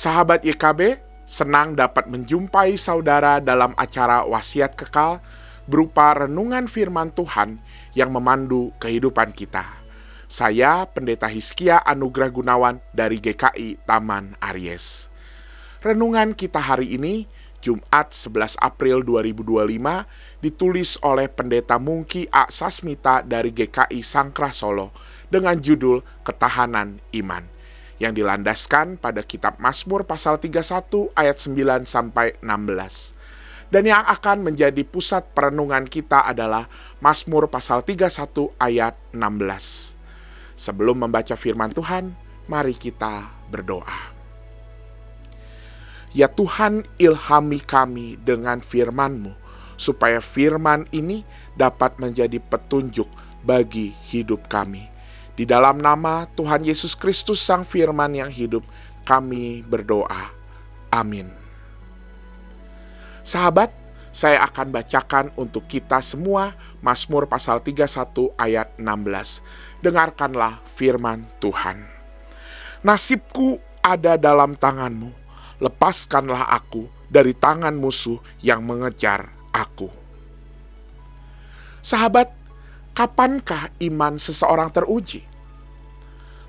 Sahabat YKB, senang dapat menjumpai saudara dalam acara Wasiat Kekal berupa renungan firman Tuhan yang memandu kehidupan kita. Saya Pendeta Hizkia Anugrah Gunawan dari GKI Taman Aries. Renungan kita hari ini, Jumat 11 April 2025, ditulis oleh Pendeta Mungki A. Sasmita dari GKI Sangkrah Solo dengan judul Ketahanan Iman, yang dilandaskan pada kitab Mazmur pasal 31 ayat 9 sampai 16. Dan yang akan menjadi pusat perenungan kita adalah Mazmur pasal 31 ayat 16. Sebelum membaca firman Tuhan, mari kita berdoa. Ya Tuhan, ilhami kami dengan firman-Mu, supaya firman ini dapat menjadi petunjuk bagi hidup kami. Di dalam nama Tuhan Yesus Kristus Sang Firman yang hidup, kami berdoa. Amin. Sahabat, saya akan bacakan untuk kita semua Mazmur pasal 31 ayat 16. Dengarkanlah firman Tuhan. Nasibku ada dalam tangan-Mu, lepaskanlah aku dari tangan musuh yang mengejar aku. Sahabat, kapankah iman seseorang teruji?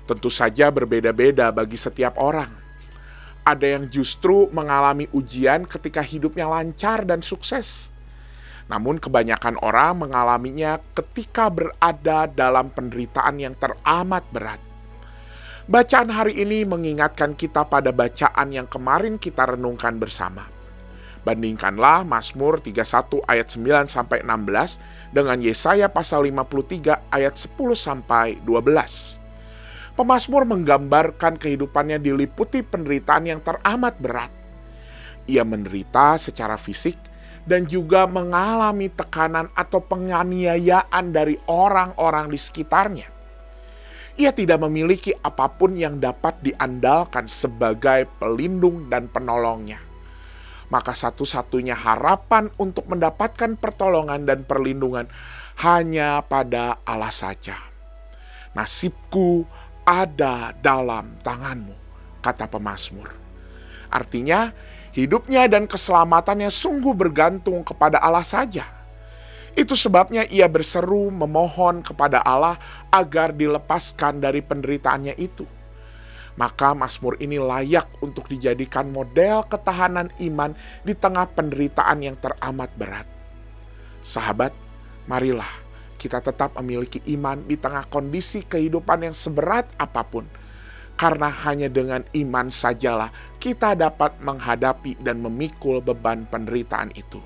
Tentu saja berbeda-beda bagi setiap orang. Ada yang justru mengalami ujian ketika hidupnya lancar dan sukses. Namun kebanyakan orang mengalaminya ketika berada dalam penderitaan yang teramat berat. Bacaan hari ini mengingatkan kita pada bacaan yang kemarin kita renungkan bersama. Bandingkanlah Mazmur 31 ayat 9 sampai 16 dengan Yesaya pasal 53 ayat 10 sampai 12. Pemazmur menggambarkan kehidupannya diliputi penderitaan yang teramat berat. Ia menderita secara fisik dan juga mengalami tekanan atau penganiayaan dari orang-orang di sekitarnya. Ia tidak memiliki apapun yang dapat diandalkan sebagai pelindung dan penolongnya. Maka satu-satunya harapan untuk mendapatkan pertolongan dan perlindungan hanya pada Allah saja. Nasibku ada dalam tangan-Mu, kata pemazmur. Artinya, hidupnya dan keselamatannya sungguh bergantung kepada Allah saja. Itu sebabnya ia berseru memohon kepada Allah agar dilepaskan dari penderitaannya itu. Maka Mazmur ini layak untuk dijadikan model ketahanan iman di tengah penderitaan yang teramat berat. Sahabat, marilah kita tetap memiliki iman di tengah kondisi kehidupan yang seberat apapun. Karena hanya dengan iman sajalah kita dapat menghadapi dan memikul beban penderitaan itu.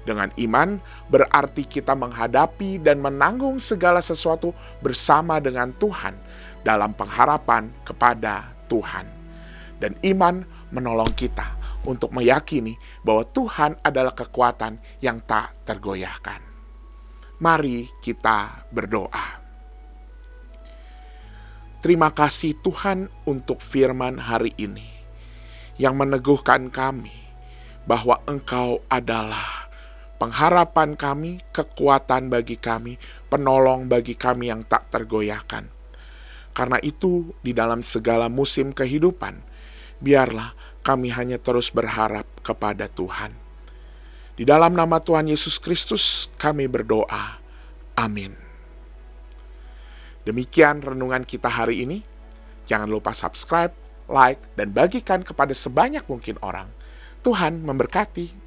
Dengan iman berarti kita menghadapi dan menanggung segala sesuatu bersama dengan Tuhan dalam pengharapan kepada Tuhan. Dan iman menolong kita untuk meyakini bahwa Tuhan adalah kekuatan yang tak tergoyahkan. Mari kita berdoa. Terima kasih Tuhan untuk firman hari ini yang meneguhkan kami bahwa Engkau adalah pengharapan kami, kekuatan bagi kami, penolong bagi kami yang tak tergoyahkan. Karena itu, di dalam segala musim kehidupan, biarlah kami hanya terus berharap kepada Tuhan. Di dalam nama Tuhan Yesus Kristus, kami berdoa. Amin. Demikian renungan kita hari ini. Jangan lupa subscribe, like, dan bagikan kepada sebanyak mungkin orang. Tuhan memberkati.